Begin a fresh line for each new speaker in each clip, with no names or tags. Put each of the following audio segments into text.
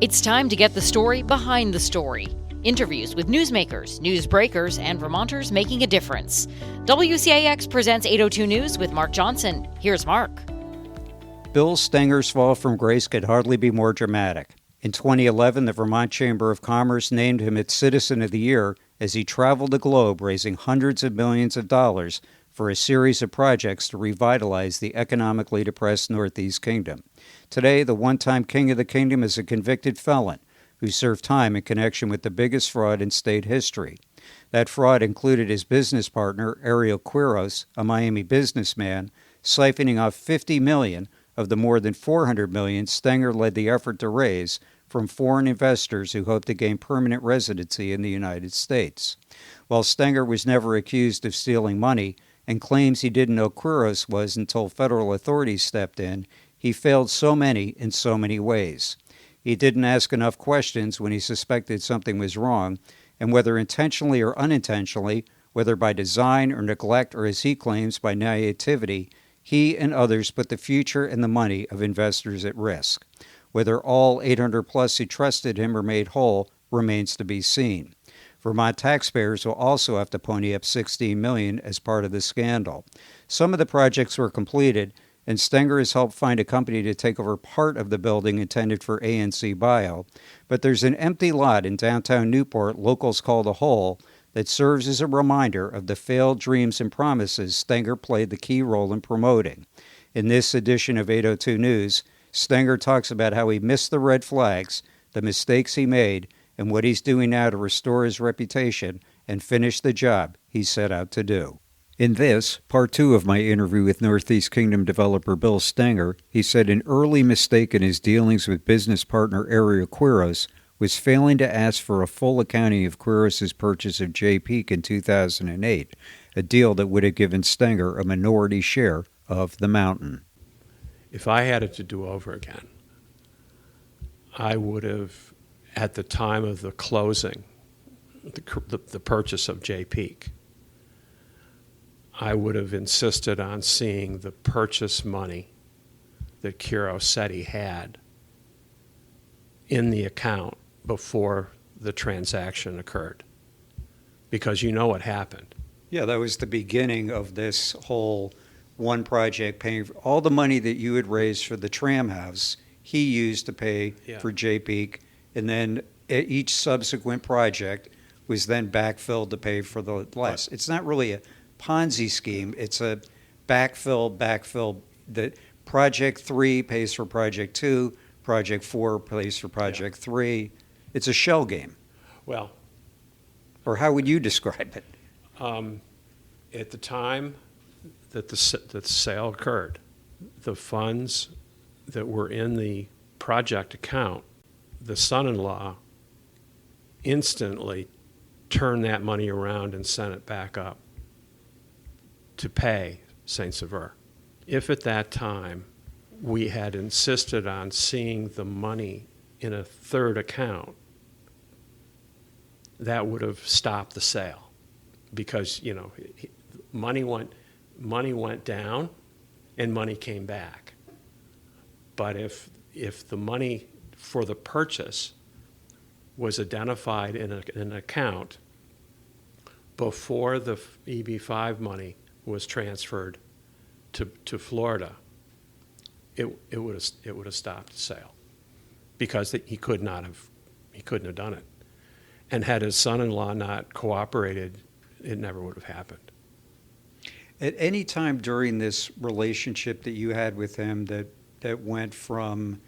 It's time to get the story behind the story. Interviews with newsmakers, news breakers, and Vermonters making a difference. WCAX presents 802 News with Mark Johnson. Here's Mark.
Bill Stenger's fall from grace could hardly be more dramatic. In 2011, the Vermont Chamber of Commerce named him its Citizen of the Year as he traveled the globe raising hundreds of millions of dollars for a series of projects to revitalize the economically depressed Northeast Kingdom. Today, the one-time king of the kingdom is a convicted felon who served time in connection with the biggest fraud in state history. That fraud included his business partner, Ariel Quiros, a Miami businessman, siphoning off $50 million of the more than $400 million Stenger led the effort to raise from foreign investors who hoped to gain permanent residency in the United States. While Stenger was never accused of stealing money and claims he didn't know Quiros was until federal authorities stepped in, he failed so many in so many ways. He didn't ask enough questions when he suspected something was wrong, and whether intentionally or unintentionally, whether by design or neglect or, as he claims, by naivety, he and others put the future and the money of investors at risk. Whether all 800-plus who trusted him are made whole remains to be seen. Vermont taxpayers will also have to pony up $16 million as part of the scandal. Some of the projects were completed, and Stenger has helped find a company to take over part of the building intended for ANC Bio, but there's an empty lot in downtown Newport locals call the Hole that serves as a reminder of the failed dreams and promises Stenger played the key role in promoting. In this edition of 802 News, Stenger talks about how he missed the red flags, the mistakes he made, and what he's doing now to restore his reputation and finish the job he set out to do. In this, part 2 of my interview with Northeast Kingdom developer Bill Stenger, he said an early mistake in his dealings with business partner Ariel Quiros was failing to ask for a full accounting of Quiros' purchase of J. Peak in 2008, a deal that would have given Stenger a minority share of the mountain.
If I had it to do over again, I would have, at the time of the closing, the purchase of J. Peak, I would have insisted on seeing the purchase money that Quiros said he had in the account before the transaction occurred. Because you know what happened.
Yeah, that was the beginning of this whole one project paying for all the money that you had raised for the tram house, he used to pay for J. Peak, and then each subsequent project was then backfilled to pay for the less. It's not really a Ponzi scheme. It's a backfill. The Project 3 pays for Project 2, Project 4 pays for Project 3. It's a shell game.
Well,
or how would you describe it?
At the time that the sale occurred, the funds that were in the project account, the son-in-law instantly turned that money around and sent it back up to pay St. Sever. If at that time we had insisted on seeing the money in a third account, that would have stopped the sale, because money went down and money came back. But if the money for the purchase was identified in an account before the EB5 money was transferred to Florida, it would have stopped the sale, because he couldn't have done it. And had his son-in-law not cooperated, it never would have happened.
At any time during this relationship that you had with him that went from,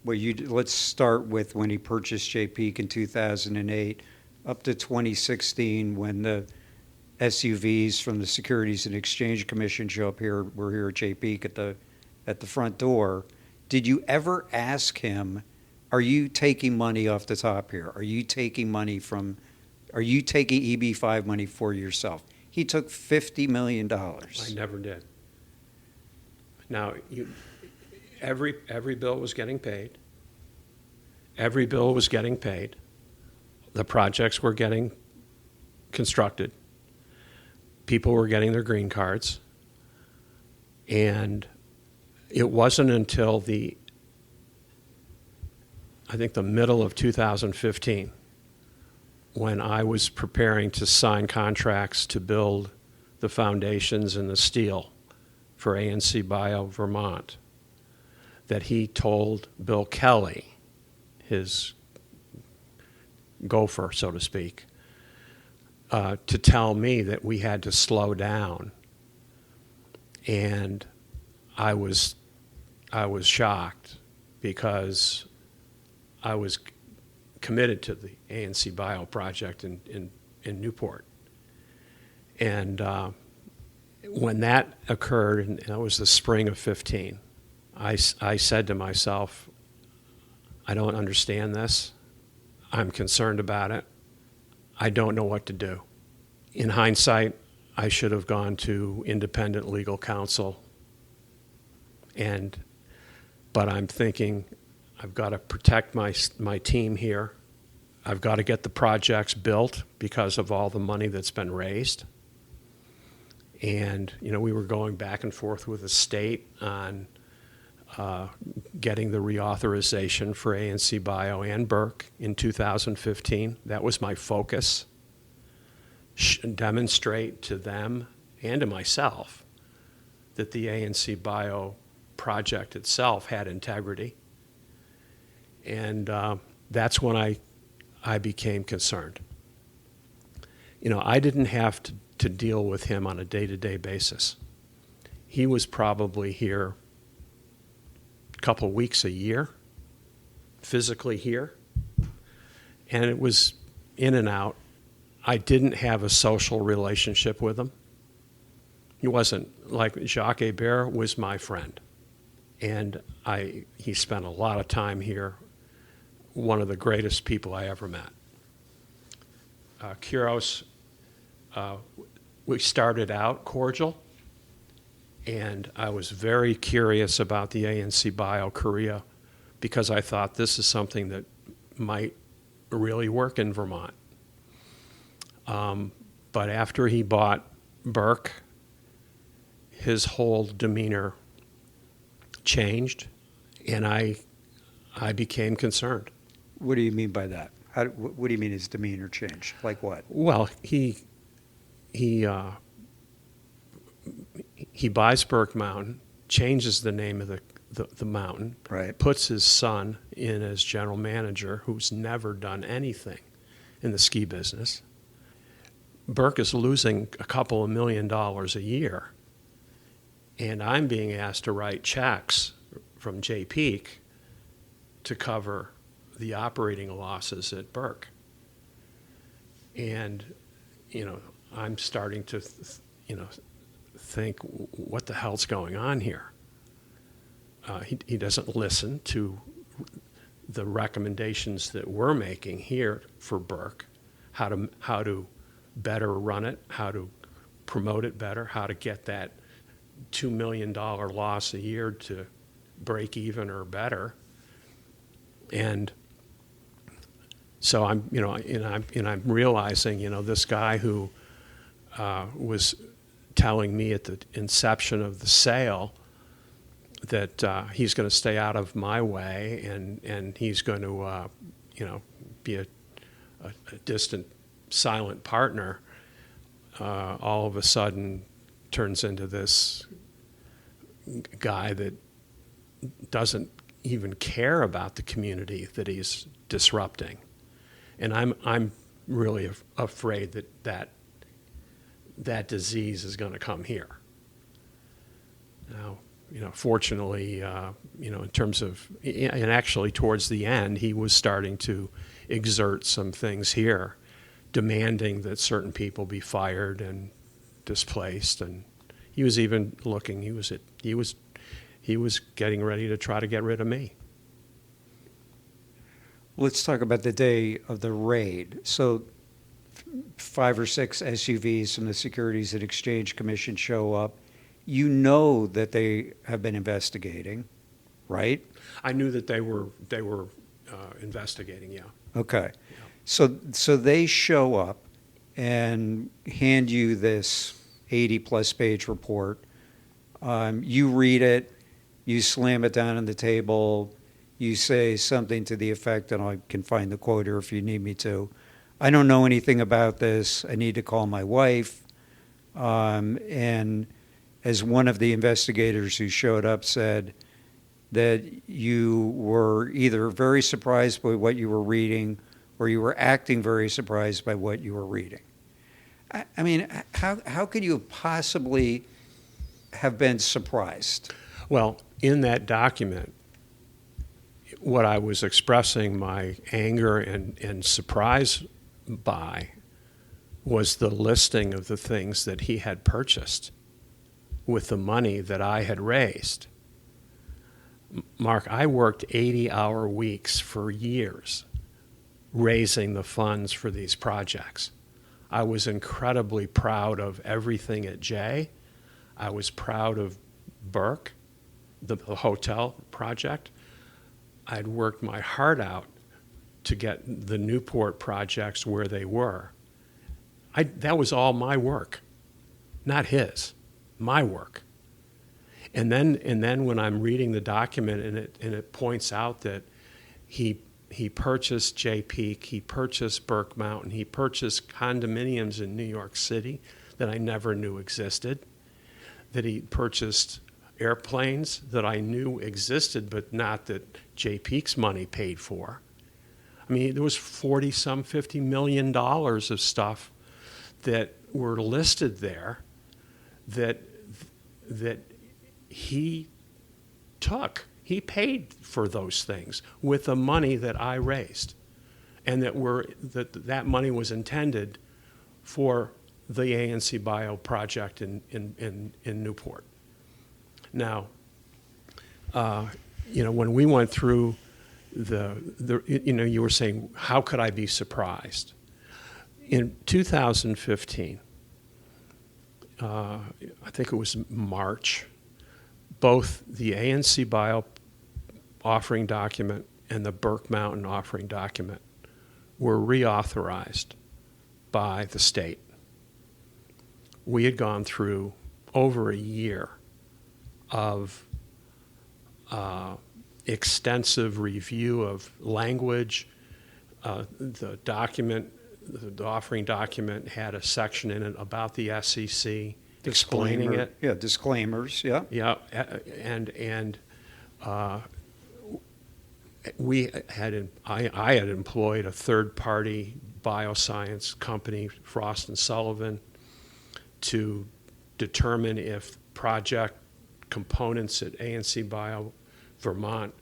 let's start with when he purchased J. Peak in 2008 up to 2016 when the SUVs from the Securities and Exchange Commission show up here, we're here at J. Peak at the front door. Did you ever ask him, are you taking money off the top here? Are you taking EB5 money for yourself? He took $50 million.
I never did. Now, every bill was getting paid. Every bill was getting paid. The projects were getting constructed. People were getting their green cards. And it wasn't until the I think, the middle of 2015, when I was preparing to sign contracts to build the foundations and the steel for ANC Bio Vermont, that he told Bill Kelly, his gopher, so to speak, to tell me that we had to slow down. And I was shocked, because I was committed to the ANC Bio project in Newport. And when that occurred, and that was the spring of 15, I said to myself, I don't understand this. I'm concerned about it. I don't know what to do. In hindsight, I should have gone to independent legal counsel. But I'm thinking, I've got to protect my team here. I've got to get the projects built because of all the money that's been raised. And, we were going back and forth with the state on getting the reauthorization for ANC Bio and Burke in 2015. That was my focus. Demonstrate to them and to myself that the ANC Bio project itself had integrity. And that's when I became concerned. I didn't have to deal with him on a day-to-day basis. He was probably here a couple weeks a year, physically here, and it was in and out. I didn't have a social relationship with him. He wasn't like Jacques Hébert was my friend, and he spent a lot of time here. One of the greatest people I ever met. Quiros, we started out cordial, and I was very curious about the ANC Bio Korea, because I thought this is something that might really work in Vermont. But after he bought Burke, his whole demeanor changed, and I became concerned.
What do you mean by that? What do you mean his demeanor changed? Like what?
Well, he buys Burke Mountain, changes the name of the mountain,
right,
puts his son in as general manager, who's never done anything in the ski business. Burke is losing a couple of $1 million a year, and I'm being asked to write checks from Jay Peak to cover the operating losses at Burke. And, I'm starting to, think, what the hell's going on here? He doesn't listen to the recommendations that we're making here for Burke, how to better run it, how to promote it better, how to get that $2 million loss a year to break even or better. And so I'm realizing, this guy who was telling me at the inception of the sale that he's going to stay out of my way, and he's going to, be a distant, silent partner, all of a sudden turns into this guy that doesn't even care about the community that he's disrupting. And I'm really afraid that disease is going to come here. Now, fortunately, in terms of, and actually towards the end, he was starting to exert some things here, demanding that certain people be fired and displaced, and he was even looking. He was getting ready to try to get rid of me.
Let's talk about the day of the raid. So 5 or 6 SUVs from the Securities and Exchange Commission show up. You know that they have been investigating, right?
I knew that they were investigating, yeah.
Okay. Yeah. So they show up and hand you this 80-plus page report. You read it, you slam it down on the table, you say something to the effect, and I can find the quote here if you need me to. I don't know anything about this. I need to call my wife. And as one of the investigators who showed up said, that you were either very surprised by what you were reading or you were acting very surprised by what you were reading. I mean, how could you possibly have been surprised?
Well, in that document, what I was expressing my anger and surprise by was the listing of the things that he had purchased with the money that I had raised. Mark, I worked 80-hour weeks for years raising the funds for these projects. I was incredibly proud of everything at Jay. I was proud of Burke, the hotel project. I'd worked my heart out to get the Newport projects where they were. That was all my work, not his, my work. And then when I'm reading the document and it points out that he purchased Jay Peak, he purchased Burke Mountain, he purchased condominiums in New York City that I never knew existed, that he purchased airplanes that I knew existed but not that Jay Peak's money paid for. I mean, there was $50 million of stuff that were listed there that he took. He paid for those things with the money that I raised, and that money was intended for the ANC Bio project in Newport. Now, when we went through you were saying, how could I be surprised? In 2015, I think it was March, both the ANC Bio offering document and the Burke Mountain offering document were reauthorized by the state. We had gone through over a year of extensive review of language. The offering document had a section in it about the SEC, explaining it.
Yeah, disclaimers, yeah.
Yeah, and I had employed a third-party bioscience company, Frost & Sullivan, to determine if project components at ANC Bio Vermont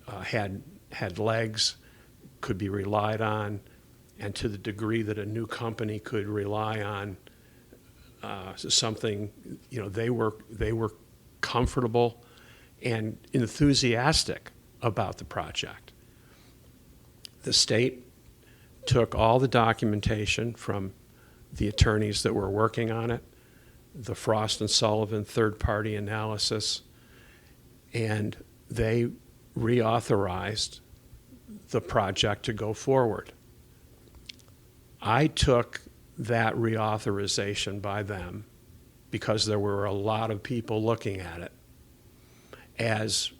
had legs, could be relied on, and to the degree that a new company could rely on something, they were comfortable and enthusiastic about the project. The state took all the documentation from the attorneys that were working on it, the Frost & Sullivan third-party analysis, and they reauthorized the project to go forward. I took that reauthorization by them, because there were a lot of people looking at it, as,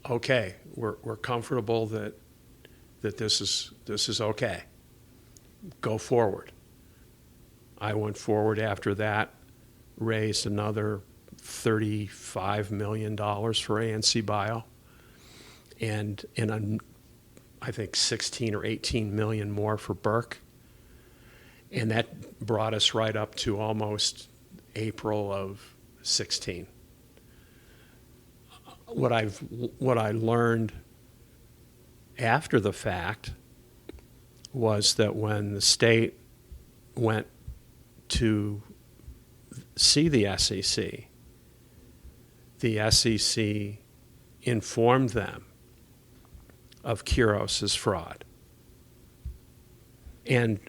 okay, we're comfortable that this is okay. Go forward. I went forward after that, raised another $35 million for ANC Bio, and I think 16 or 18 million more for Burke. And that brought us right up to almost April of 16. What I learned after the fact was that when the state went to see the SEC informed them of Kuros's fraud. And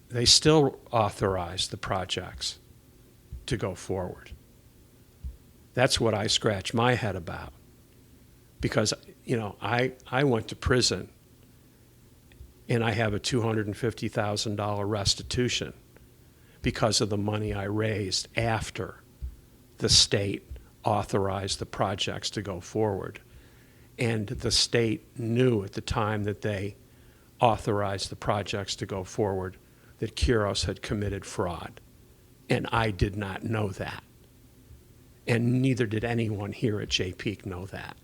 they still authorized the projects to go forward. That's what I scratch my head about. Because, I went to prison and I have a $250,000 restitution because of the money I raised after the state authorized the projects to go forward. And the state knew at the time that they authorized the projects to go forward that Kuros had committed fraud. And I did not know that. And neither did anyone here at JPEAK know that.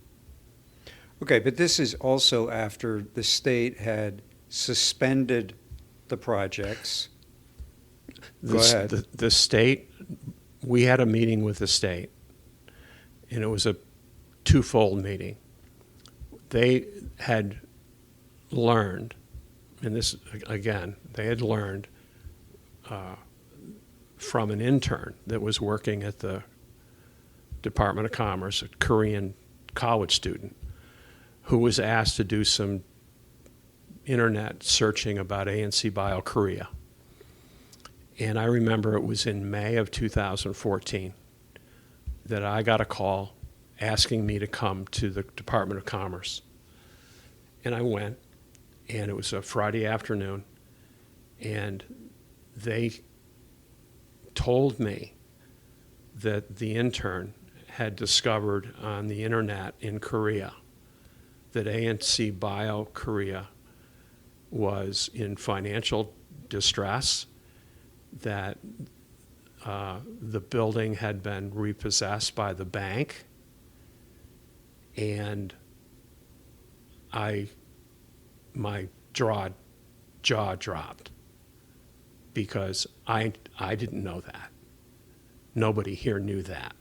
Okay, but this is also after the state had suspended the projects. Go ahead.
The state, we had a meeting with the state, and it was a twofold meeting. They had learned, and this, again, they had learned from an intern that was working at the Department of Commerce, a Korean college student, who was asked to do some internet searching about ANC Bio Korea. And I remember it was in May of 2014 that I got a call asking me to come to the Department of Commerce. And I went, and it was a Friday afternoon, and they told me that the intern had discovered on the internet in Korea that ANC Bio Korea was in financial distress, that the building had been repossessed by the bank, and my jaw dropped because I didn't know that. Nobody here knew that.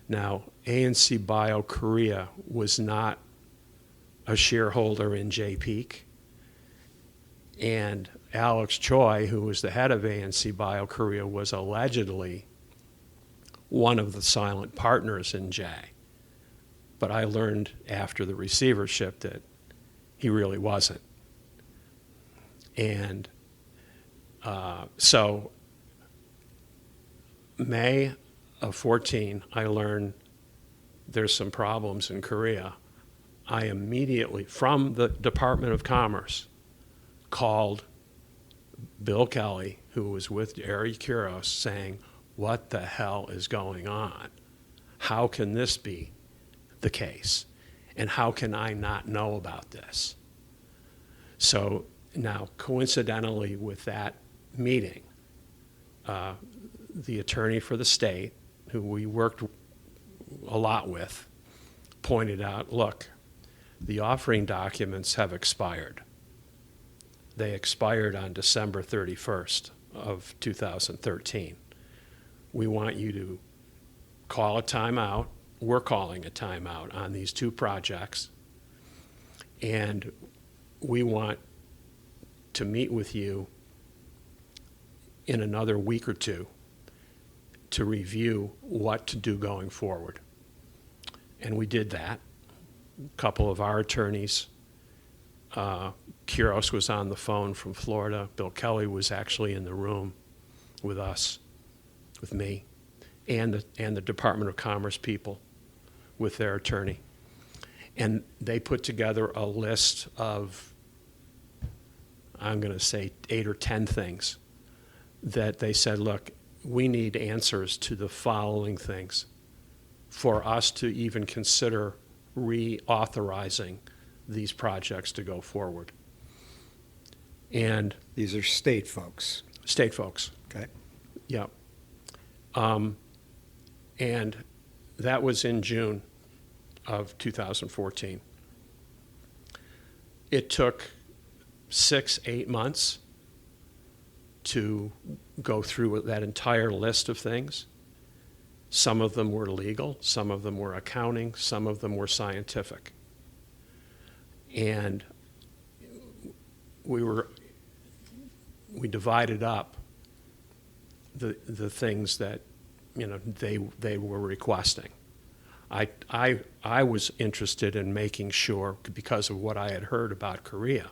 Now, ANC Bio Korea was not a shareholder in JPEAK, and Alex Choi, who was the head of ANC Bio Korea, was allegedly one of the silent partners in J. But I learned after the receivership that he really wasn't. And so May of 14, I learned there's some problems in Korea. I immediately, from the Department of Commerce, called Bill Kelly, who was with Ari Kuros, saying, what the hell is going on? How can this be the case? And how can I not know about this? So now, coincidentally with that meeting, the attorney for the state, who we worked a lot with, pointed out, look, the offering documents have expired. They expired on December 31st of 2013. We want you to call a timeout. We're calling a timeout on these two projects, and we want to meet with you in another week or two to review what to do going forward. And we did that. A couple of our attorneys, Kuros was on the phone from Florida. Bill Kelly was actually in the room with us, with me, and the Department of Commerce people with their attorney. And they put together a list of, I'm going to say, 8 or 10 things that they said, look, we need answers to the following things for us to even consider reauthorizing these projects to go forward. And
these are state folks.
State folks.
Okay.
Yeah. And that was in June of 2014. It took 6-8 months to go through that entire list of things. Some of them were legal, some of them were accounting, some of them were scientific. And we divided up the things that they were requesting. I was interested in making sure, because of what I had heard about Korea,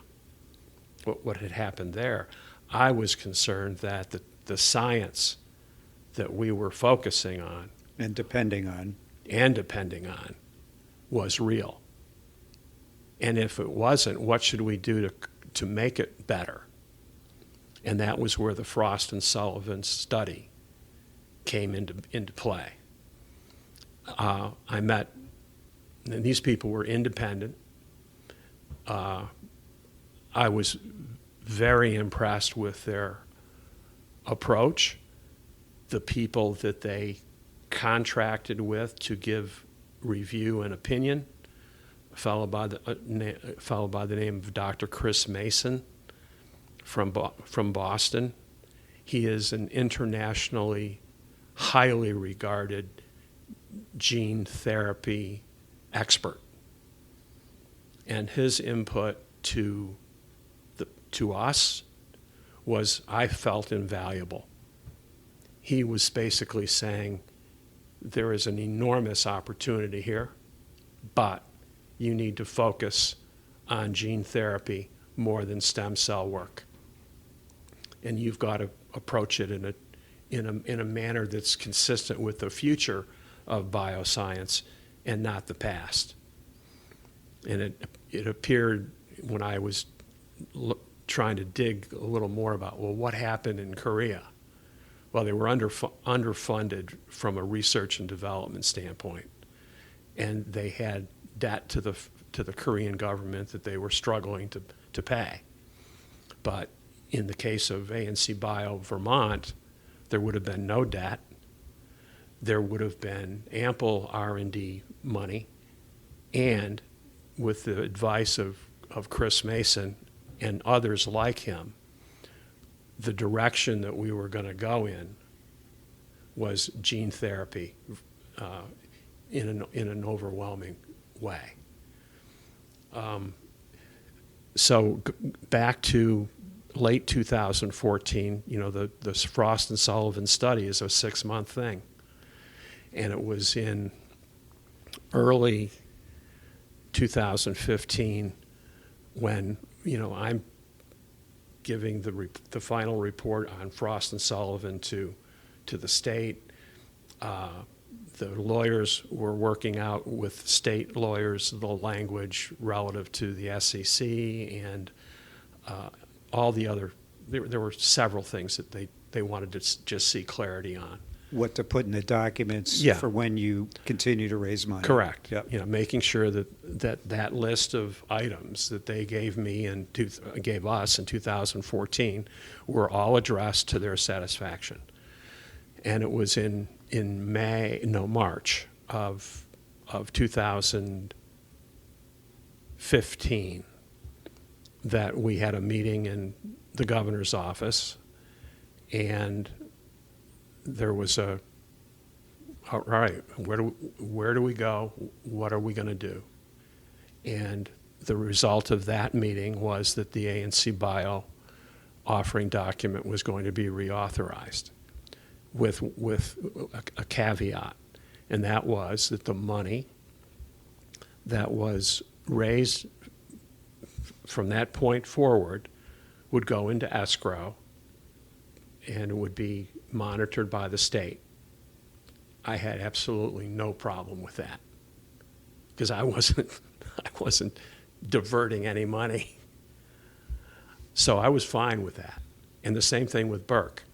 what had happened there, I was concerned that the science that we were focusing on
and depending on
was real. And if it wasn't, what should we do to make it better? And that was where the Frost and Sullivan study came into play. I met And these people were independent. I was very impressed with their approach, the people that they contracted with to give review and opinion, followed by the name of Dr. Chris Mason from Boston. He is an internationally highly regarded gene therapy expert, and his input to us was, I felt, invaluable. He was basically saying there is an enormous opportunity here, but you need to focus on gene therapy more than stem cell work, and you've got to approach it in a manner that's consistent with the future of bioscience and not the past. And it appeared when I was trying to dig a little more about, well, what happened in Korea? Well, they were underfunded from a research and development standpoint, and they had debt to the Korean government that they were struggling to pay. But in the case of ANC Bio Vermont, there would have been no debt. There would have been ample R&D money, and with the advice of Chris Mason and others like him, the direction that we were going to go in was gene therapy in an overwhelming way. So back to late 2014, the Frost and Sullivan study is a 6-month thing. And it was in early 2015 when, I'm giving the final report on Frost and Sullivan to the state. The lawyers were working out with state lawyers the language relative to the SEC and all the other. There were several things that they wanted to just see clarity on.
What to put in the documents for when you continue to raise money.
Correct.
Yep.
Making sure that list of items that they gave me and gave us in 2014 were all addressed to their satisfaction. And it was in March of 2015 that we had a meeting in the governor's office, and there was all right, where do we go? What are we going to do? And the result of that meeting was that the ANC Bio offering document was going to be reauthorized with a caveat, and that was that the money that was raised from that point forward would go into escrow and would be monitored by the state. I had absolutely no problem with that because I wasn't diverting any money. So I was fine with that. And the same thing with Burke.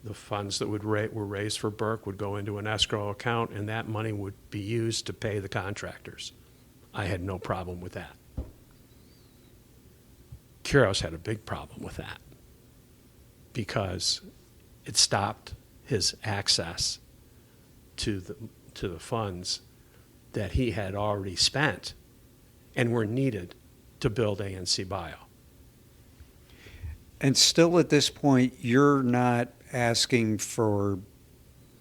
The funds that were raised for Burke would go into an escrow account, and that money would be used to pay the contractors. I had no problem with that. Quiros had a big problem with that because it stopped his access to the funds that he had already spent and were needed to build ANC Bio.
And still at this point, you're not asking for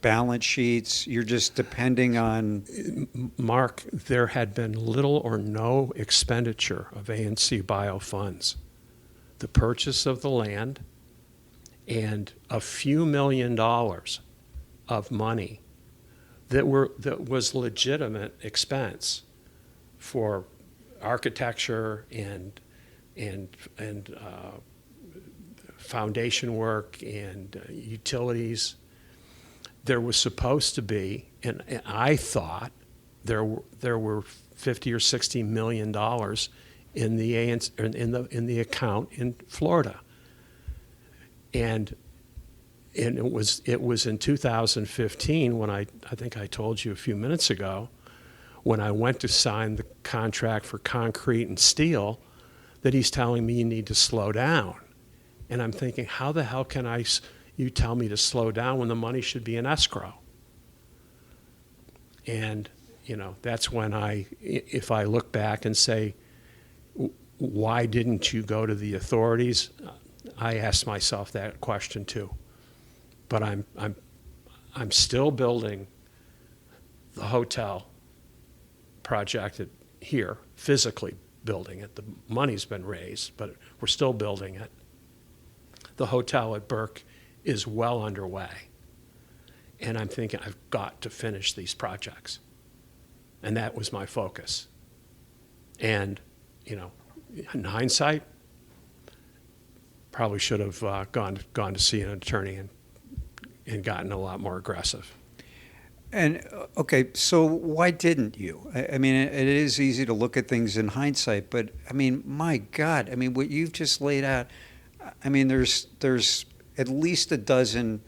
balance sheets. You're just depending on...
Mark, there had been little or no expenditure of ANC Bio funds. The purchase of the land and a few $1 million of money that was legitimate expense for architecture and foundation work and utilities. There was supposed to be, and I thought there were $50 or $60 million in the account in Florida, and it was in 2015 when I think I told you a few minutes ago when I went to sign the contract for concrete and steel that he's telling me you need to slow down. And I'm thinking, how the hell can you tell me to slow down when the money should be in escrow? And, that's when if I look back and say, why didn't you go to the authorities? I asked myself that question too. But I'm still building the hotel project here, physically building it. The money's been raised, but we're still building it. The hotel at Burke is well underway. And I'm thinking, I've got to finish these projects. And that was my focus. And, in hindsight, probably should have gone to see an attorney and gotten a lot more aggressive.
And, okay, so why didn't you? I mean, it is easy to look at things in hindsight, but, I mean, my God, I mean, what you've just laid out, I mean, there's at least a dozen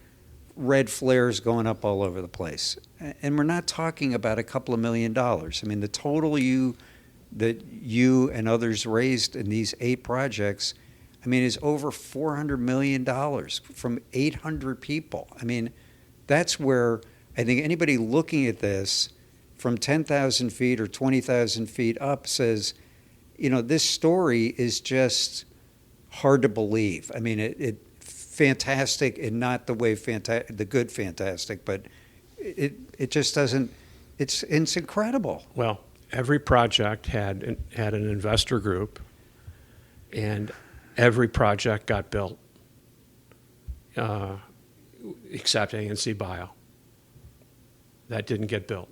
red flares going up all over the place. And we're not talking about a couple of $1 million. I mean, the total that you and others raised in these 8 projects, I mean, is over $400 million from 800 people. I mean, that's where I think anybody looking at this from 10,000 feet or 20,000 feet up says, this story is just hard to believe. I mean, it fantastic and not the way the good fantastic, but it just doesn't. It's incredible.
Well, every project had an investor group, and every project got built, except ANC Bio. That didn't get built,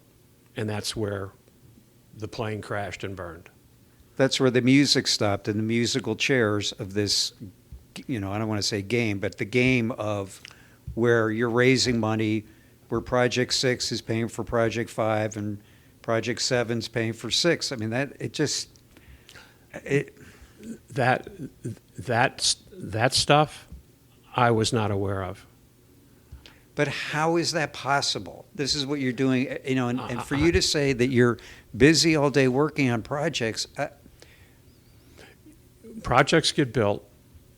and that's where the plane crashed and burned.
That's where the music stopped and the musical chairs of this, I don't want to say game, but the game of where you're raising money, where Project 6 is paying for Project 5 and Project 7's paying for 6. I mean,
that stuff I was not aware of.
But how is that possible? This is what you're doing, and for you to say that you're busy all day working on projects.
Projects get built,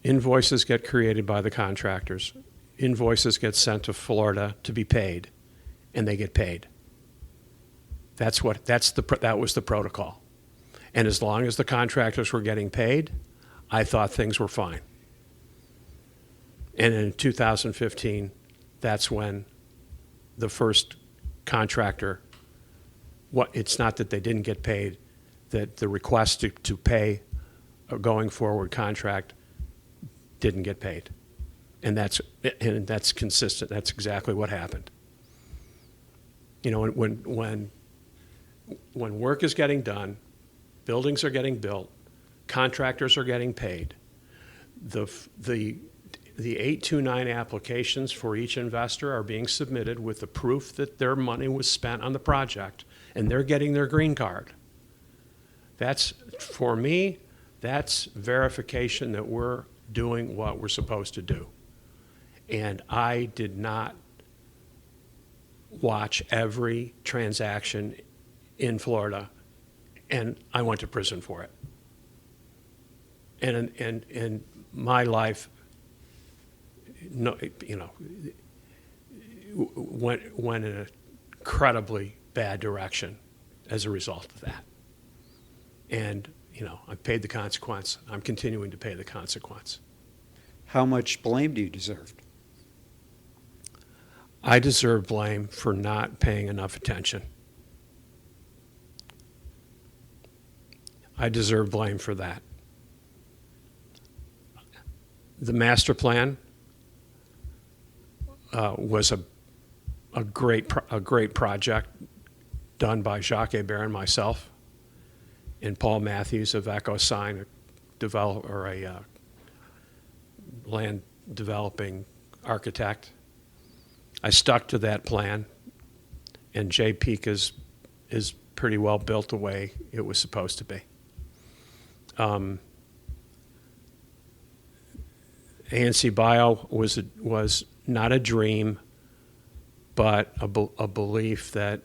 invoices get created by the contractors, invoices get sent to Florida to be paid, and they get paid. That was the protocol. And as long as the contractors were getting paid, I thought things were fine. And in 2015, that's when the first contractor, it's not that they didn't get paid, that the request to pay a going forward contract didn't get paid. And that's consistent. That's exactly what happened. When work is getting done, buildings are getting built, contractors are getting paid, the 829 applications for each investor are being submitted with the proof that their money was spent on the project, and they're getting their green card. For me, that's verification that we're doing what we're supposed to do. And I did not watch every transaction in Florida, and I went to prison for it. And my life, went in an incredibly bad direction as a result of that. And I paid the consequence. I'm continuing to pay the consequence.
How much blame do you deserve?
I deserve blame for not paying enough attention. I deserve blame for that. The master plan was a great project done by Jacques Hébert and myself, and Paul Matthews of EchoSign, a land developing architect. I stuck to that plan, and Jay Peak is pretty well built the way it was supposed to be. ANC Bio was not a dream, but a belief that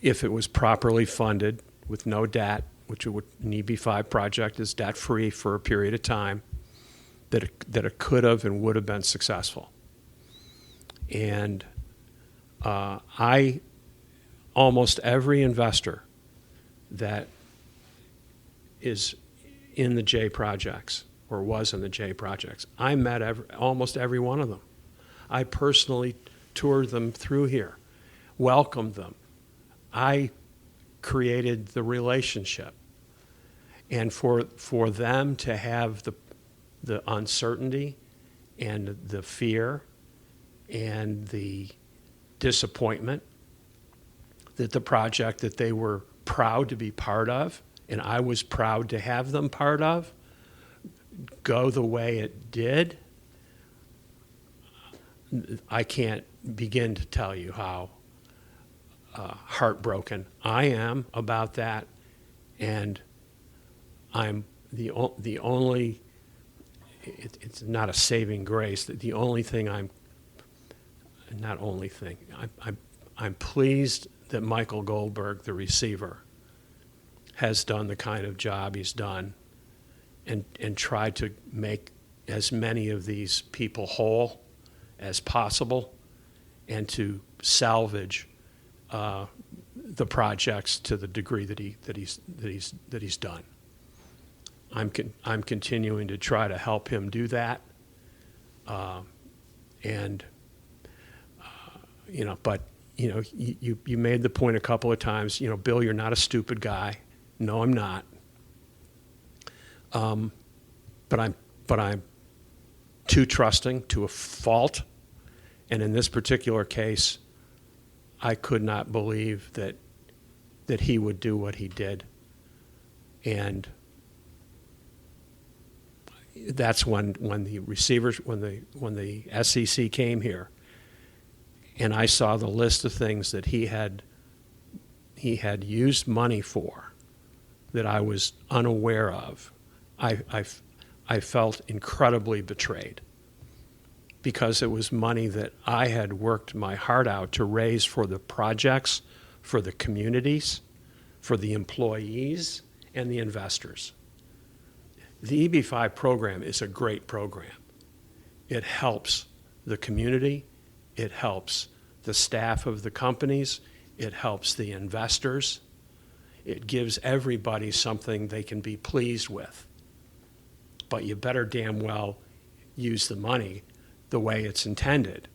if it was properly funded with no debt, which an EB5 project is debt-free for a period of time, that it could have and would have been successful. And almost every investor that is in the J projects or was in the J projects, I met almost every one of them. I personally toured them through here, welcomed them. I created the relationship. And for them to have the uncertainty and the fear and the disappointment that the project that they were proud to be part of, and I was proud to have them part of, go the way it did, I can't begin to tell you how heartbroken I am about that. And I'm the only, it's not a saving grace, the only thing I'm pleased that Michael Goldberg, the receiver, has done the kind of job he's done and tried to make as many of these people whole as possible and to salvage the projects to the degree that he's done. I'm continuing to try to help him do that, but you made the point a couple of times. Bill, you're not a stupid guy. No, I'm not. But I'm too trusting to a fault, and in this particular case, I could not believe that he would do what he did, and that's when the receivers, when the SEC came here, and I saw the list of things that he had used money for that I was unaware of. I felt incredibly betrayed because it was money that I had worked my heart out to raise for the projects, for the communities, for the employees, and the investors. The EB5 program is a great program. It helps the community. It helps the staff of the companies. It helps the investors. It gives everybody something they can be pleased with. But you better damn well use the money the way it's intended.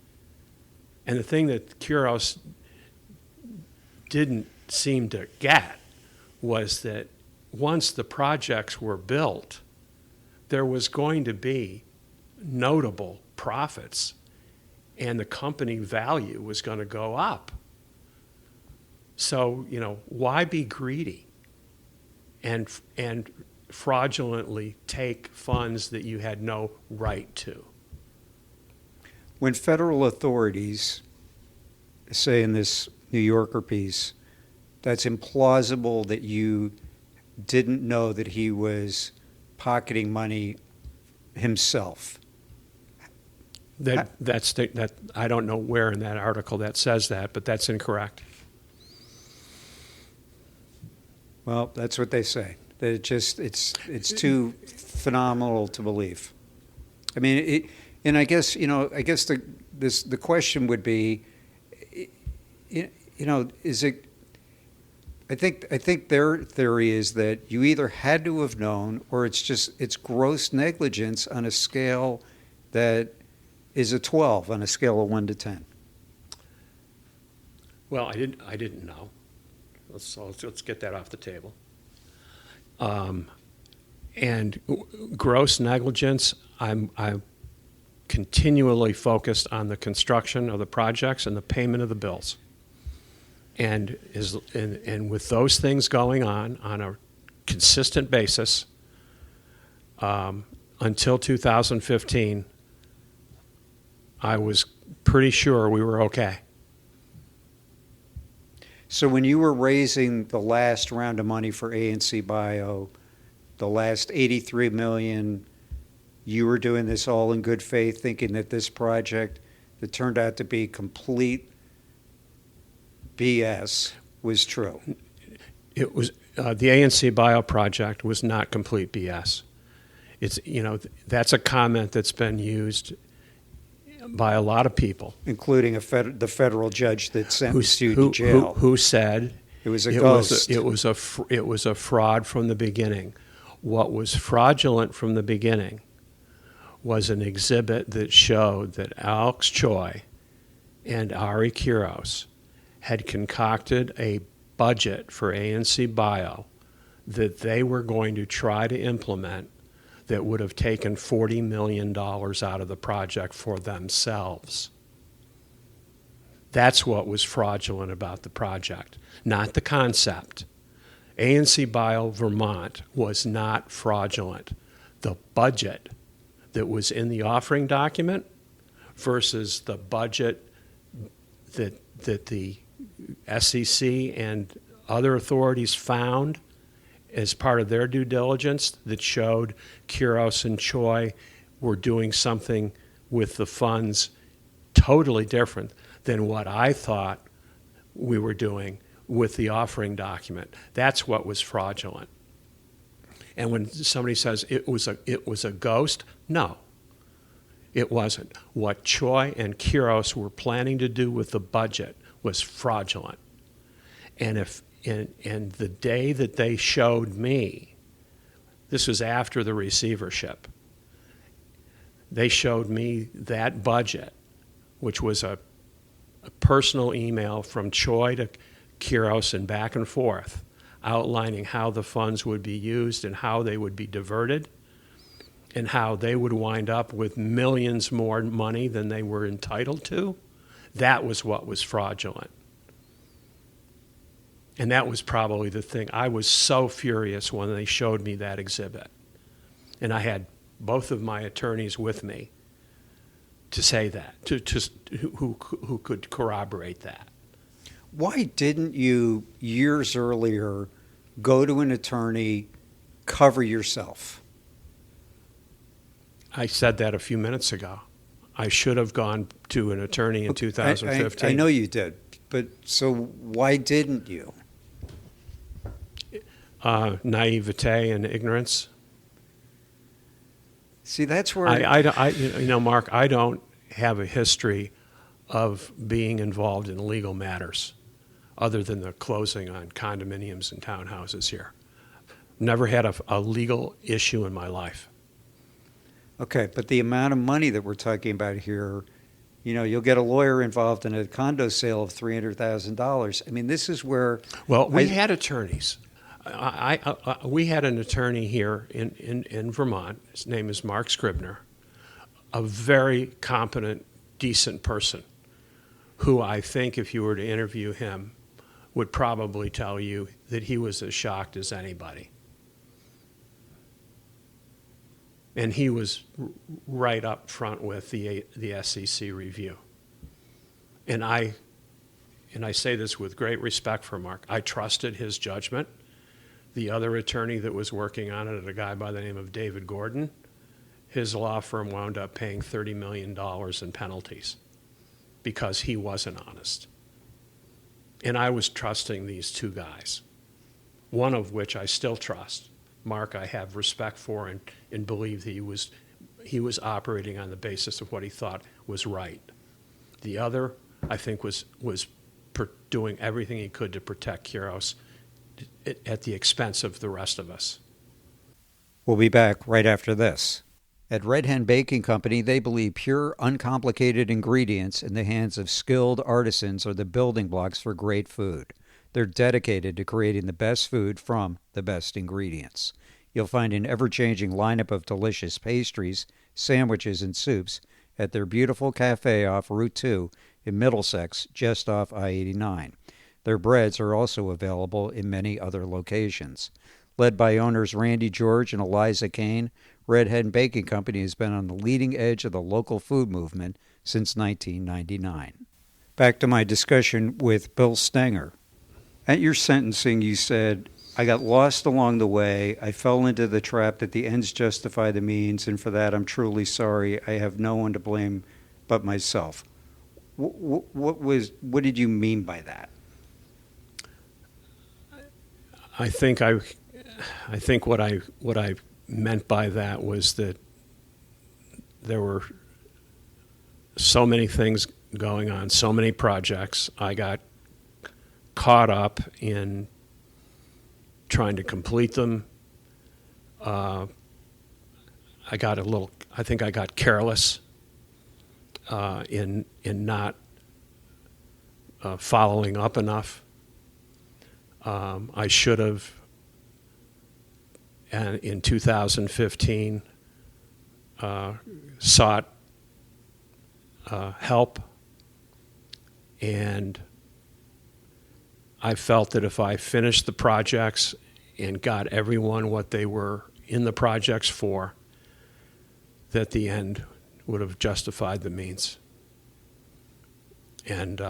And the thing that Kuros didn't seem to get was that once the projects were built, there was going to be notable profits and the company value was going to go up. So, why be greedy and fraudulently take funds that you had no right to?
When federal authorities say in this New Yorker piece, that's implausible that you didn't know that he was pocketing money himself.
That I don't know where in that article that says that, but that's incorrect.
Well, that's what they say. That it's too phenomenal to believe. I mean, I guess the question would be, is it? I think their theory is that you either had to have known, or it's gross negligence on a scale that is a 12 on a scale of 1 to 10.
Well, I didn't know. Let's get that off the table. And gross negligence, I'm continually focused on the construction of the projects and the payment of the bills. And with those things going on a consistent basis until 2015, I was pretty sure we were okay.
So when you were raising the last round of money for ANC Bio, the last $83 million, you were doing this all in good faith, thinking that this project that turned out to be complete BS was true.
It was the ANC Bio project was not complete BS. It's that's a comment that's been used by a lot of people,
including the federal judge that sentenced you to jail,
who said
it was a ghost.
It was a fraud from the beginning. What was fraudulent from the beginning was an exhibit that showed that Alex Choi and Ari Quiros had concocted a budget for ANC Bio that they were going to try to implement that would have taken $40 million out of the project for themselves. That's what was fraudulent about the project, not the concept. ANC Bio Vermont was not fraudulent. The budget that was in the offering document versus the budget that the SEC and other authorities found as part of their due diligence that showed Quiros and Choi were doing something with the funds totally different than what I thought we were doing with the offering document. That's what was fraudulent. And when somebody says it was a ghost, no, it wasn't. What Choi and Quiros were planning to do with the budget was fraudulent. And the day that they showed me, this was after the receivership, they showed me that budget, which was a personal email from Choi to Quiros and back and forth, outlining how the funds would be used and how they would be diverted and how they would wind up with millions more money than they were entitled to. That was what was fraudulent. And that was probably the thing. I was so furious when they showed me that exhibit. And I had both of my attorneys with me to say that, who could corroborate that.
Why didn't you, years earlier, go to an attorney, cover yourself?
I said that a few minutes ago. I should have gone to an attorney in 2015.
I know you did, but so why didn't you?
Naivete and ignorance.
See, that's where
Mark, I don't have a history of being involved in legal matters other than the closing on condominiums and townhouses here. Never had a legal issue in my life.
Okay, but the amount of money that we're talking about here, you'll get a lawyer involved in a condo sale of $300,000. I mean, this is where...
Well, we had attorneys. We had an attorney here in Vermont. His name is Mark Scribner, a very competent, decent person who I think if you were to interview him would probably tell you that he was as shocked as anybody. And he was right up front with the SEC review. And I say this with great respect for Mark. I trusted his judgment. The other attorney that was working on it, a guy by the name of David Gordon, his law firm wound up paying $30 million in penalties because he wasn't honest. And I was trusting these two guys, one of which I still trust. Mark, I have respect for and believe that he was operating on the basis of what he thought was right. The other, I think, was doing everything he could to protect Quiros at the expense of the rest of us.
We'll be back right after this. At Red Hen Baking Company, they believe pure, uncomplicated ingredients in the hands of skilled artisans are the building blocks for great food. They're dedicated to creating the best food from the best ingredients. You'll find an ever-changing lineup of delicious pastries, sandwiches, and soups at their beautiful cafe off Route 2 in Middlesex, just off I-89. Their breads are also available in many other locations. Led by owners Randy George and Eliza Kane, Red Hen Baking Company has been on the leading edge of the local food movement since 1999. Back to my discussion with Bill Stenger. At your sentencing, you said, I got lost along the way. I fell into the trap that the ends justify the means, and for that I'm truly sorry. I have no one to blame but myself. What did you mean by that?
I think what I meant by that was that there were so many things going on, so many projects. I got caught up in trying to complete them. I think I got careless in not following up enough. I should have, and in 2015, sought help, and I felt that if I finished the projects and got everyone what they were in the projects for, that the end would have justified the means. And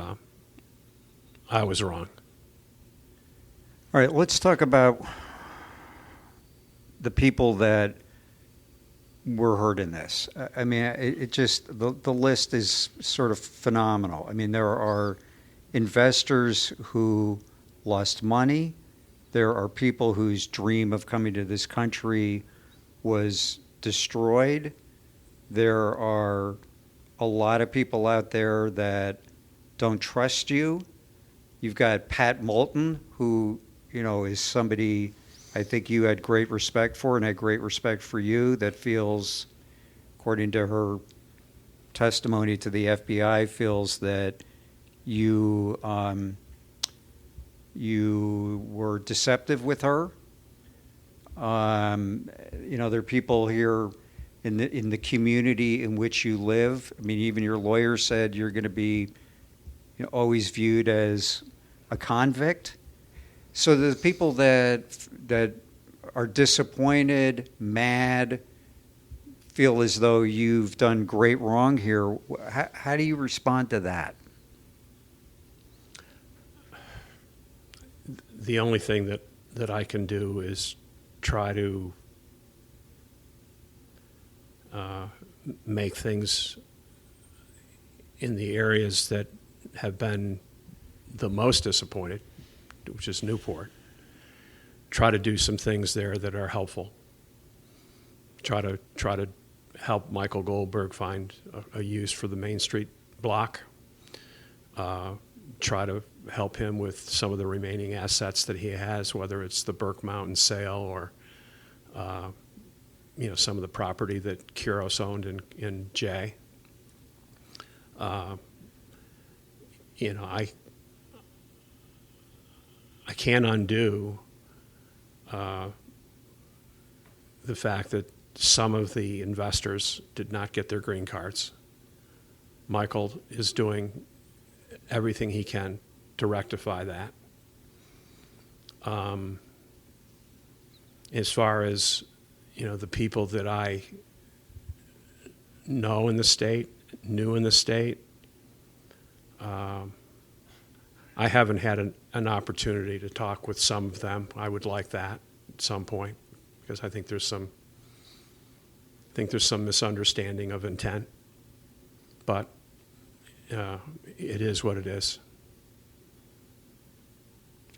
I was wrong.
All right, let's talk about the people that were hurt in this. I mean, it just, the list is sort of phenomenal. I mean, there are investors who lost money. There are people whose dream of coming to this country was destroyed. There are a lot of people out there that don't trust you. You've got Pat Moulton, who, you know, is somebody I think you had great respect for and had great respect for you, that feels, according to her testimony to the FBI, feels that you were deceptive with her. You know, there are people here in the community in which you live. I mean, even your lawyer said you're going to be, you know, always viewed as a convict. So the people that are disappointed, mad, feel as though you've done great wrong here, how do you respond to that?
The only thing that I can do is try to make things in the areas that have been the most disappointed, which is Newport. Try to do some things there that are helpful. Try to help Michael Goldberg find a use for the Main Street block. Try to help him with some of the remaining assets that he has, whether it's the Burke Mountain sale or you know, some of the property that Kuros owned in Jay. You know, I can't undo the fact that some of the investors did not get their green cards. Michael is doing everything he can to rectify that. As far as, you know, the people that I know in the state, knew in the state, I haven't had an opportunity to talk with some of them. I would like that at some point, because I think there's some misunderstanding of intent. But it is what it is.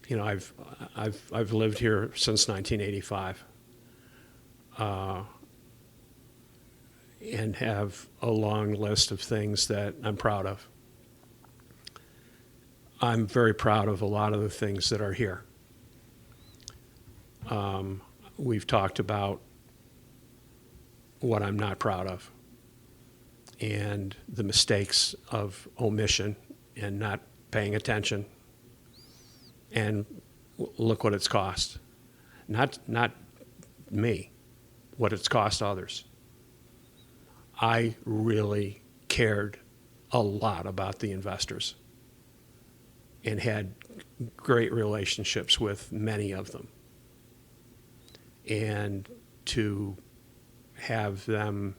You know, I've lived here since 1985, and have a long list of things that I'm proud of. I'm very proud of a lot of the things that are here. We've talked about what I'm not proud of, and the mistakes of omission and not paying attention. And look what it's cost. Not me, what it's cost others. I really cared a lot about the investors and had great relationships with many of them. And to have them,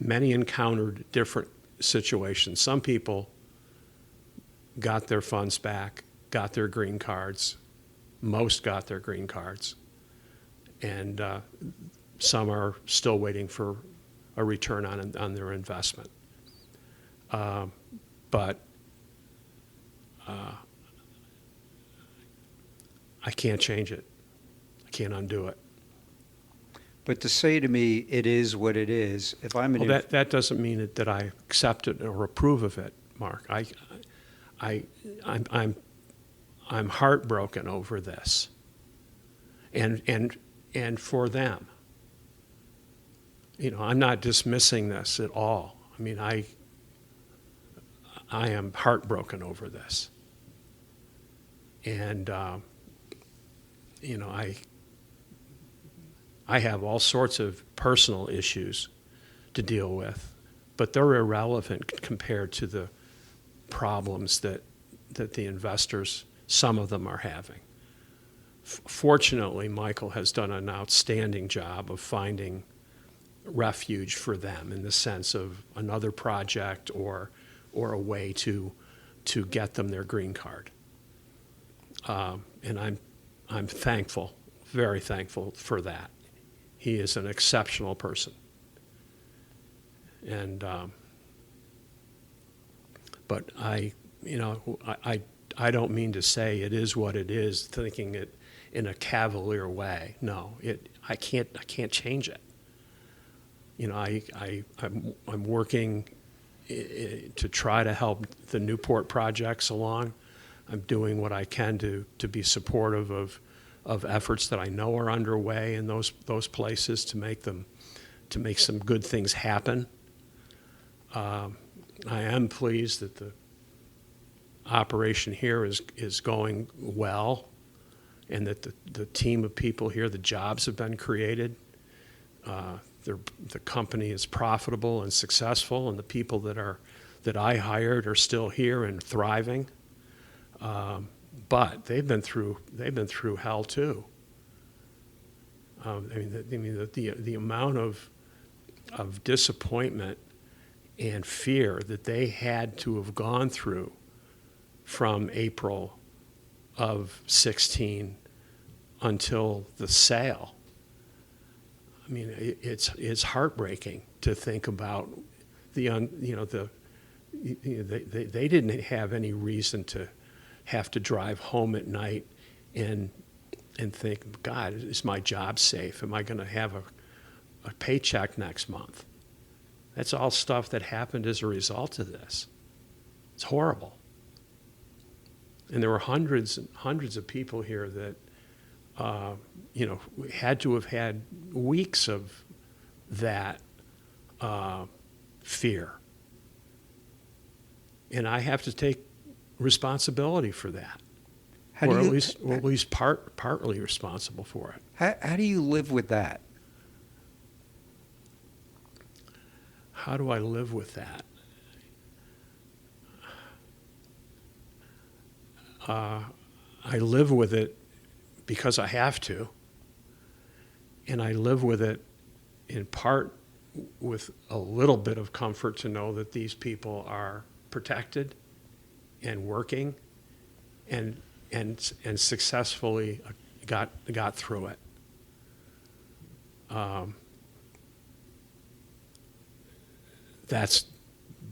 many encountered different situations. Some people got their funds back, got their green cards. Most got their green cards. And some are still waiting for a return on their investment. But I can't change it. I can't undo it.
But to say to me, it is what it is, if I'm an...
Well, that doesn't mean that I accept it or approve of it, Mark. I'm heartbroken over this. And for them. You know, I'm not dismissing this at all. I mean, I am heartbroken over this. And, you know, I have all sorts of personal issues to deal with, but they're irrelevant compared to the problems that the investors, some of them, are having. Fortunately, Michael has done an outstanding job of finding refuge for them in the sense of another project or a way to get them their green card. And I'm thankful, very thankful for that. He is an exceptional person. And but I don't mean to say it is what it is, thinking it in a cavalier way. No, I can't change it. You know, I'm working to try to help the Newport projects along. I'm doing what I can to be supportive of efforts that I know are underway in those places to make some good things happen. I am pleased that the operation here is going well, and that the team of people here, the jobs have been created. The company is profitable and successful, and the people that I hired are still here and thriving. But they've been through hell too. The amount of disappointment and fear that they had to have gone through from April of 16 until the sale. I mean, it's heartbreaking to think about they didn't have any reason to have to drive home at night and think, God, is my job safe? Am I going to have a paycheck next month? That's all stuff that happened as a result of this. It's horrible. And there were hundreds and hundreds of people here that, had to have had weeks of that fear. And I have to take responsibility for that, or at least partly responsible for it.
How do you live with that?
How do I live with that? I live with it because I have to, and I live with it in part with a little bit of comfort to know that these people are protected and working and successfully got through it. That's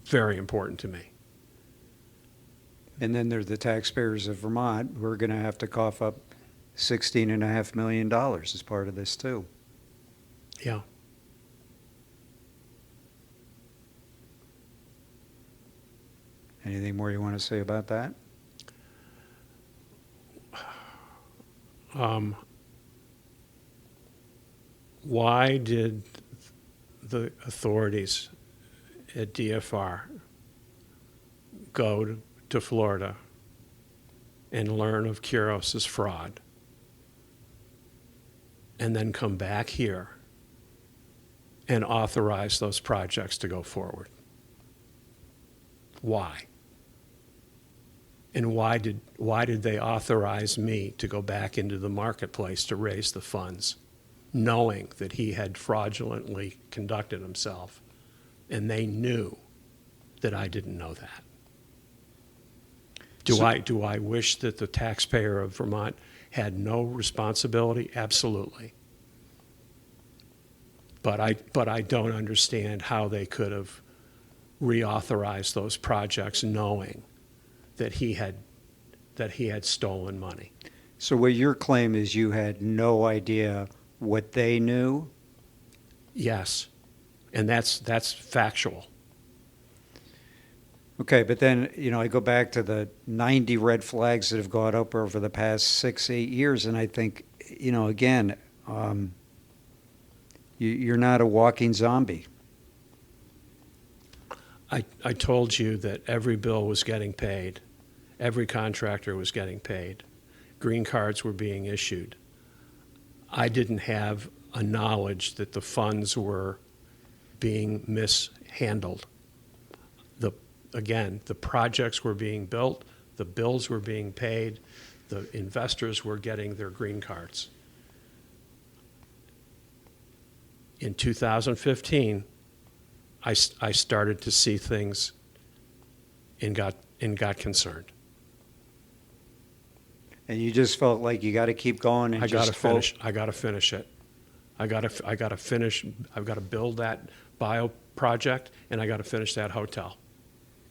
very important to me.
And then there are the taxpayers of Vermont who are going to have to cough up $16.5 million as part of this too.
Yeah.
Anything more you want to say about that?
Why did the authorities at DFR go to Florida and learn of Kuros's fraud and then come back here and authorize those projects to go forward? Why? And why did they authorize me to go back into the marketplace to raise the funds, knowing that he had fraudulently conducted himself, and they knew that I didn't know that? Do I wish that the taxpayer of Vermont had no responsibility? Absolutely. But I don't understand how they could have reauthorized those projects knowing that he had stolen money.
So what your claim is you had no idea what they knew?
Yes, and that's factual.
Okay, but then, I go back to the 90 red flags that have gone up over the past 6, 8 years, and I think, again, you're not a walking zombie.
I told you that every bill was getting paid. Every contractor was getting paid. Green cards were being issued. I didn't have a knowledge that the funds were being mishandled. Again, the projects were being built, the bills were being paid, the investors were getting their green cards. In 2015, I started to see things and got concerned.
And you just felt like you got to keep going and
I got to
just
finish. I got to finish it. I got to finish. I've got to build that bio project, and I got to finish that hotel.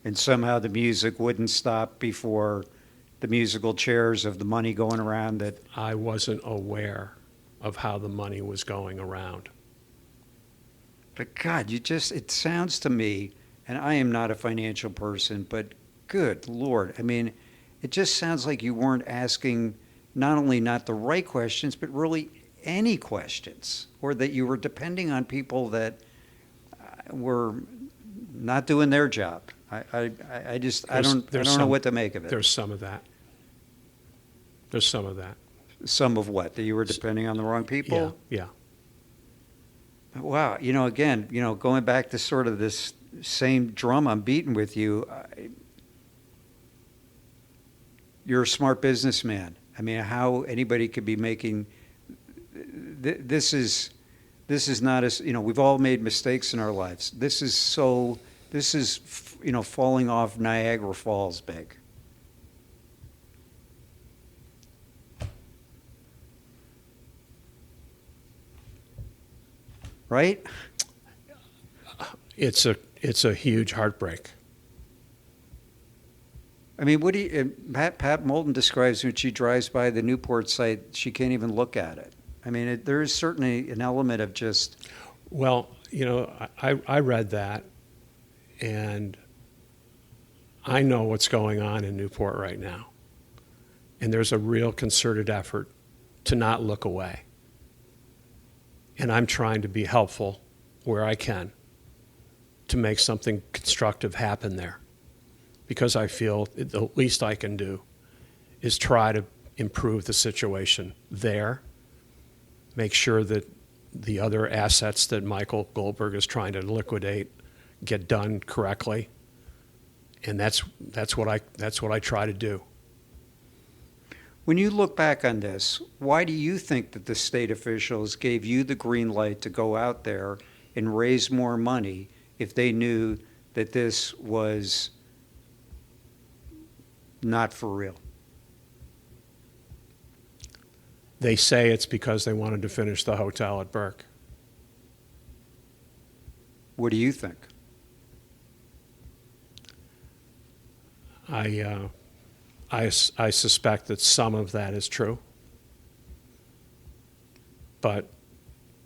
And somehow the music wouldn't stop before the musical chairs of the money going around that.
I wasn't aware of how the money was going around.
But God, it sounds to me, and I am not a financial person, but good Lord. I mean, it just sounds like you weren't asking not only not the right questions, but really any questions, or that you were depending on people that were not doing their job. I don't know what to make of it.
There's some of that. There's some of that.
Some of what? That you were depending on the wrong people?
Yeah.
Wow. Again, going back to sort of this same drum I'm beating with you, you're a smart businessman. I mean, how anybody could be making this is not as, we've all made mistakes in our lives. This is falling off Niagara Falls big. Right?
It's a huge heartbreak.
I mean, Pat Moulton describes when she drives by the Newport site, she can't even look at it. I mean, there is certainly an element of just.
Well, I read that, and I know what's going on in Newport right now. And there's a real concerted effort to not look away. And I'm trying to be helpful where I can to make something constructive happen there. Because I feel the least I can do is try to improve the situation there, make sure that the other assets that Michael Goldberg is trying to liquidate get done correctly. And that's what I try to do.
When you look back on this, why do you think that the state officials gave you the green light to go out there and raise more money if they knew that this was not for real?
They say it's because they wanted to finish the hotel at Burke.
What do you think?
I suspect that some of that is true, but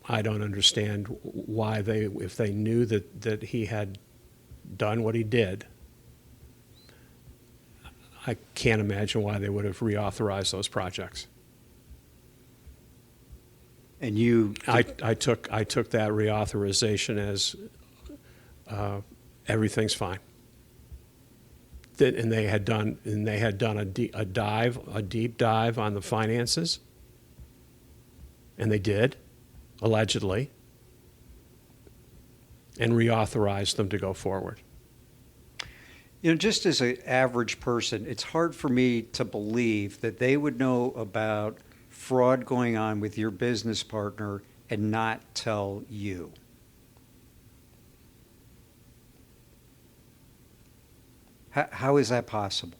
I don't understand why if they knew that he had done what he did, I can't imagine why they would have reauthorized those projects.
And you,
I took that reauthorization as everything's fine. And they had done a deep dive on the finances, and they did, allegedly, and reauthorized them to go forward.
Just as an average person, it's hard for me to believe that they would know about fraud going on with your business partner and not tell you. How is that possible?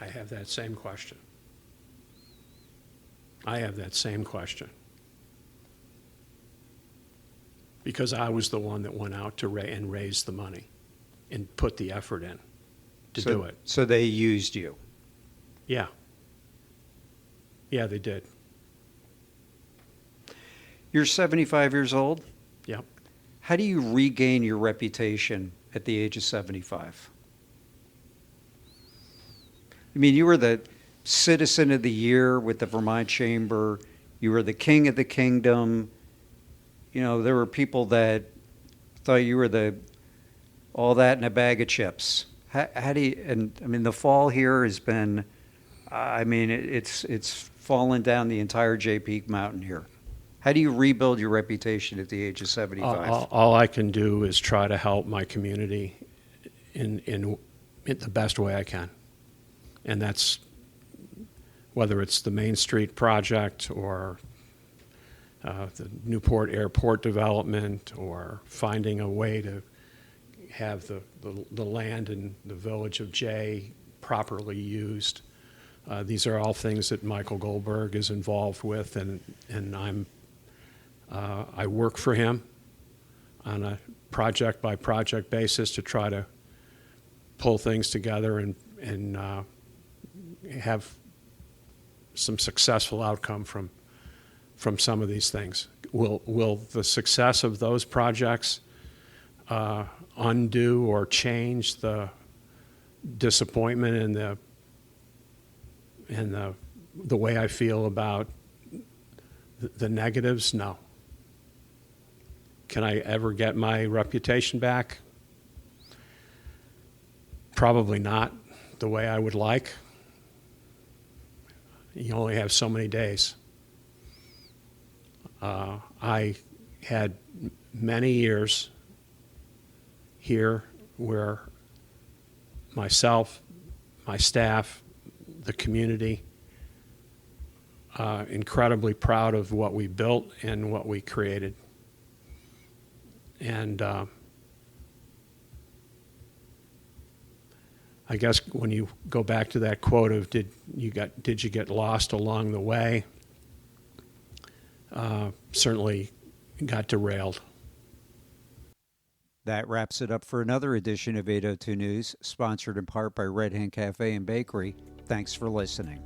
I have that same question. Because I was the one that went out to and raised the money and put the effort in to do it.
So they used you.
Yeah. Yeah, they did.
You're 75 years old.
Yep.
How do you regain your reputation at the age of 75? I mean, you were the Citizen of the Year with the Vermont Chamber. You were the King of the Kingdom. You know, there were people that thought you were all that in a bag of chips. How do you, and I mean, the fall here has been, I mean, it's fallen down the entire Jay Peak Mountain here. How do you rebuild your reputation at the age of 75?
All I can do is try to help my community in the best way I can. And that's whether it's the Main Street project or the Newport Airport development or finding a way to have the land in the village of Jay properly used. These are all things that Michael Goldberg is involved with, and I work for him on a project-by-project basis to try to pull things together and have some successful outcome from some of these things. Will the success of those projects undo or change the disappointment and the way I feel about the negatives? No. Can I ever get my reputation back? Probably not the way I would like. You only have so many days. I had many years here where myself, my staff, the community, incredibly proud of what we built and what we created. And I guess when you go back to that quote of did you get lost along the way, certainly got derailed.
That wraps it up for another edition of 802 News, sponsored in part by Red Hen Cafe and Bakery. Thanks for listening.